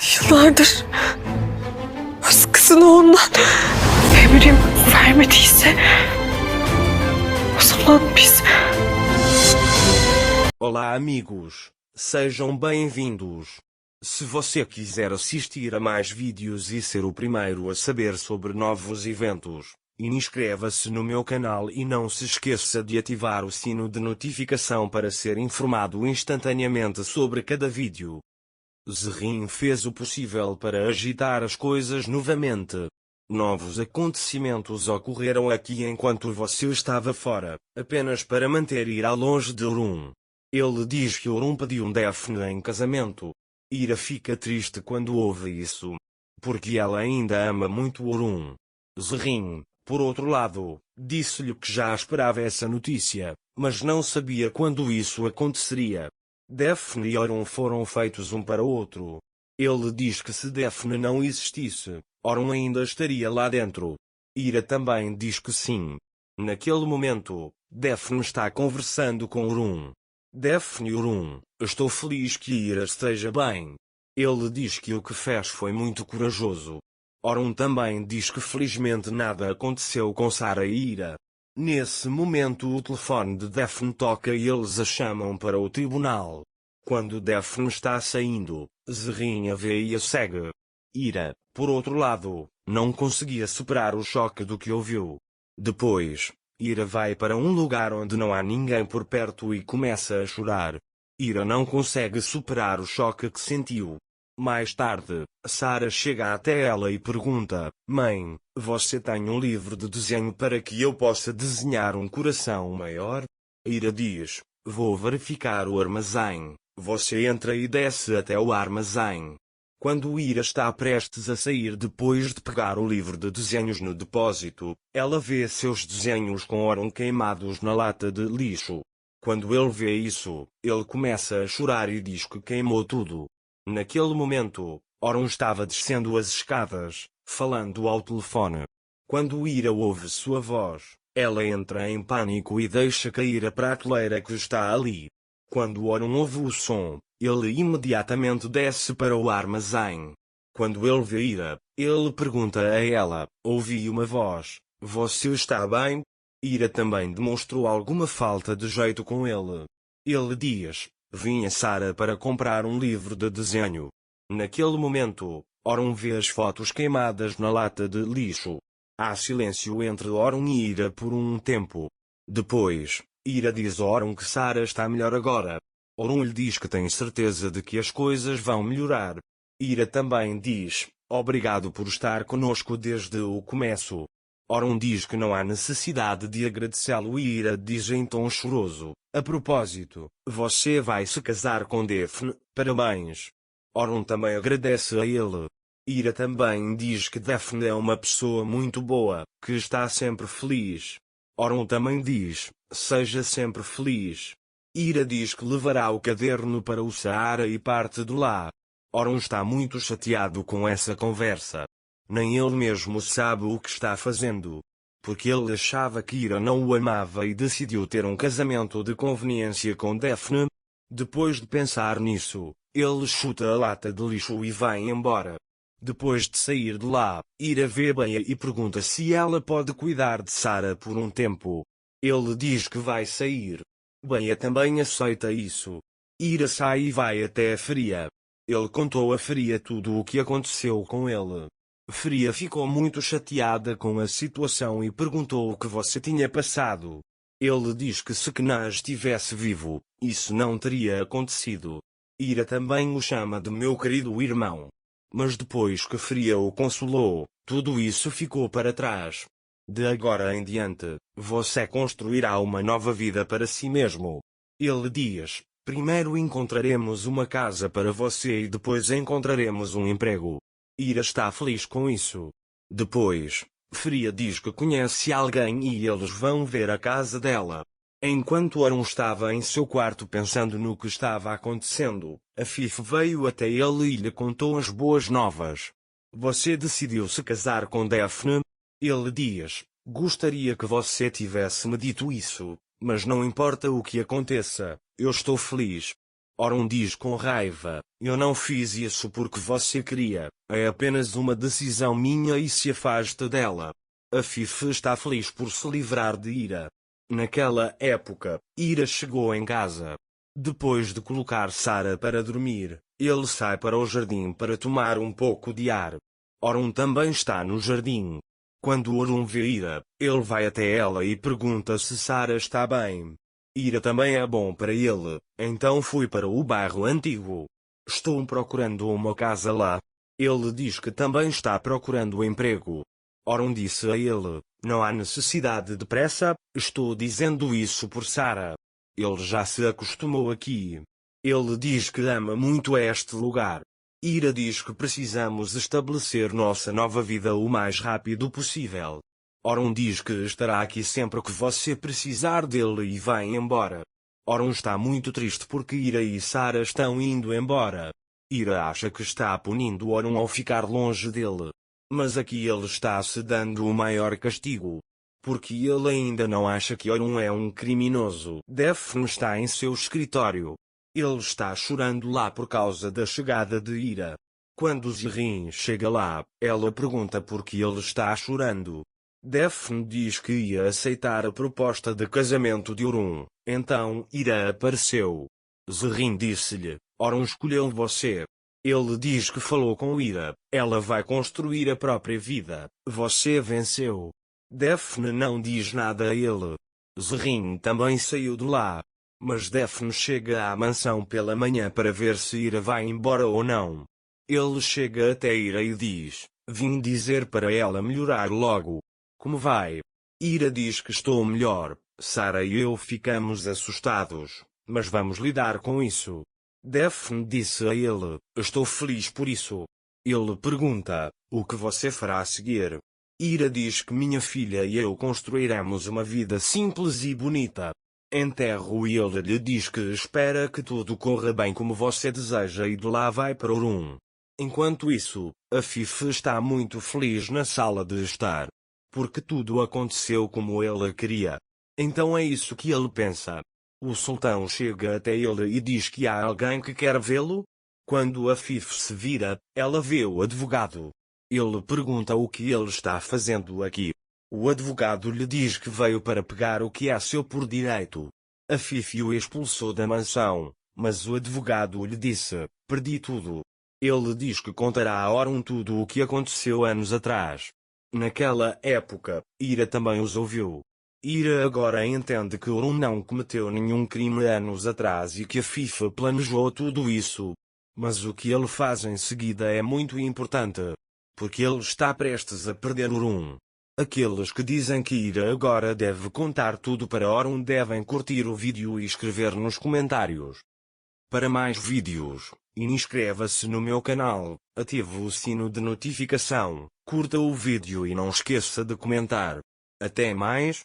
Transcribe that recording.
Yıllardır öz kızını ondan Emrim vermediyse o zaman biz... Olá amigos, sejam bem-vindos. Se você quiser assistir a mais vídeos e ser o primeiro a saber sobre novos eventos, inscreva-se no meu canal e não se esqueça de ativar o sino de notificação para ser informado instantaneamente sobre cada vídeo. Zerrin fez o possível para agitar as coisas novamente. Novos acontecimentos ocorreram aqui enquanto você estava fora, apenas para manter Ira longe de Orun. Ele diz que Orun pediu Daphne em casamento. Ira fica triste quando ouve isso, porque ela ainda ama muito Orun. Zerrin, por outro lado, disse-lhe que já esperava essa notícia, mas não sabia quando isso aconteceria. Daphne e Orun foram feitos um para o outro. Ele diz que se Daphne não existisse, Orun ainda estaria lá dentro. Ira também diz que sim. Naquele momento, Daphne está conversando com Orun. Daphne e Orun, estou feliz que Ira esteja bem. Ele diz que o que fez foi muito corajoso. Orun também diz que felizmente nada aconteceu com Sarah e Ira. Nesse momento o telefone de Daphne toca e eles a chamam para o tribunal. Quando Daphne está saindo, Zerrin a vê e a segue. Ira, por outro lado, não conseguia superar o choque do que ouviu. Depois, Ira vai para um lugar onde não há ninguém por perto e começa a chorar. Ira não consegue superar o choque que sentiu. Mais tarde, Sarah chega até ela e pergunta: Mãe, você tem um livro de desenho para que eu possa desenhar um coração maior? Ira diz: Vou verificar o armazém. Você entra e desce até o armazém. Quando Ira está prestes a sair depois de pegar o livro de desenhos no depósito, ela vê seus desenhos com Orun queimados na lata de lixo. Quando ele vê isso, ele começa a chorar e diz que queimou tudo. Naquele momento, Orun estava descendo as escadas, falando ao telefone. Quando Ira ouve sua voz, ela entra em pânico e deixa cair a prateleira que está ali. Quando Orun ouve o som, ele imediatamente desce para o armazém. Quando ele vê Ira, ele pergunta a ela: ouvi uma voz, você está bem? Ira também demonstrou alguma falta de jeito com ele. Ele diz: vim a Sarah para comprar um livro de desenho. Naquele momento, Orun vê as fotos queimadas na lata de lixo. Há silêncio entre Orun e Ira por um tempo. Depois, Ira diz a Orun que Sarah está melhor agora. Orun lhe diz que tem certeza de que as coisas vão melhorar. Ira também diz: obrigado por estar conosco desde o começo. Orun diz que não há necessidade de agradecê-lo e Ira diz em tom choroso: a propósito, você vai se casar com Daphne, parabéns. Orun também agradece a ele. Ira também diz que Daphne é uma pessoa muito boa, que está sempre feliz. Orun também diz: seja sempre feliz. Ira diz que levará o caderno para o Saara e parte de lá. Orun está muito chateado com essa conversa. Nem ele mesmo sabe o que está fazendo. Porque ele achava que Ira não o amava e decidiu ter um casamento de conveniência com Daphne. Depois de pensar nisso, ele chuta a lata de lixo e vai embora. Depois de sair de lá, Ira vê Beia e pergunta se ela pode cuidar de Sarah por um tempo. Ele diz que vai sair. Beia também aceita isso. Ira sai e vai até a Fria. Ele contou a Fria tudo o que aconteceu com ele. Fria ficou muito chateada com a situação e perguntou o que você tinha passado. Ele diz que se Kna estivesse vivo, isso não teria acontecido. Ira também o chama de meu querido irmão. Mas depois que Fria o consolou, tudo isso ficou para trás. De agora em diante, você construirá uma nova vida para si mesmo. Ele diz: primeiro encontraremos uma casa para você e depois encontraremos um emprego. Ira está feliz com isso. Depois, Fria diz que conhece alguém e eles vão ver a casa dela. Enquanto Orun estava em seu quarto pensando no que estava acontecendo, a Fif veio até ele e lhe contou as boas novas. Você decidiu se casar com Daphne? Ele diz: gostaria que você tivesse me dito isso, mas não importa o que aconteça, eu estou feliz. Orun diz com raiva: eu não fiz isso porque você queria, é apenas uma decisão minha e se afasta dela. Afif está feliz por se livrar de Ira. Naquela época, Ira chegou em casa. Depois de colocar Sara para dormir, ele sai para o jardim para tomar um pouco de ar. Orun também está no jardim. Quando Orun vê Ira, ele vai até ela e pergunta se Sara está bem. Ira também é bom para ele, então fui para o bairro antigo. Estou procurando uma casa lá. Ele diz que também está procurando emprego. Orun disse a ele: não há necessidade de pressa, estou dizendo isso por Sara. Ele já se acostumou aqui. Ele diz que ama muito este lugar. Ira diz que precisamos estabelecer nossa nova vida o mais rápido possível. Orun diz que estará aqui sempre que você precisar dele e vai embora. Orun está muito triste porque Ira e Sara estão indo embora. Ira acha que está punindo Orun ao ficar longe dele. Mas aqui ele está se dando o maior castigo. Porque ele ainda não acha que Orun é um criminoso. Daphne está em seu escritório. Ele está chorando lá por causa da chegada de Ira. Quando Zerrin chega lá, ela pergunta por que ele está chorando. Daphne diz que ia aceitar a proposta de casamento de Orun, então Ira apareceu. Zerrin disse-lhe: Orun escolheu você. Ele diz que falou com Ira, ela vai construir a própria vida, você venceu. Daphne não diz nada a ele. Zerrin também saiu de lá. Mas Daphne chega à mansão pela manhã para ver se Ira vai embora ou não. Ele chega até Ira e diz: vim dizer para ela melhorar logo. Como vai? Ira diz que estou melhor. Sara e eu ficamos assustados, mas vamos lidar com isso. Daphne disse a ele: estou feliz por isso. Ele pergunta: o que você fará a seguir? Ira diz que minha filha e eu construiremos uma vida simples e bonita. Enterro e ele lhe diz que espera que tudo corra bem como você deseja e de lá vai para Orun. Enquanto isso, Afif está muito feliz na sala de estar. Porque tudo aconteceu como ele queria. Então é isso que ele pensa. O sultão chega até ele e diz que há alguém que quer vê-lo. Quando Afif se vira, ela vê o advogado. Ele pergunta o que ele está fazendo aqui. O advogado lhe diz que veio para pegar o que é seu por direito. Afif o expulsou da mansão, mas o advogado lhe disse: perdi tudo. Ele diz que contará a Orun tudo o que aconteceu anos atrás. Naquela época, Ira também os ouviu. Ira agora entende que Orun não cometeu nenhum crime anos atrás e que a FIFA planejou tudo isso. Mas o que ele faz em seguida é muito importante. Porque ele está prestes a perder Orun. Aqueles que dizem que Ira agora deve contar tudo para Orun devem curtir o vídeo e escrever nos comentários. Para mais vídeos, inscreva-se no meu canal, ative o sino de notificação, curta o vídeo e não esqueça de comentar. Até mais.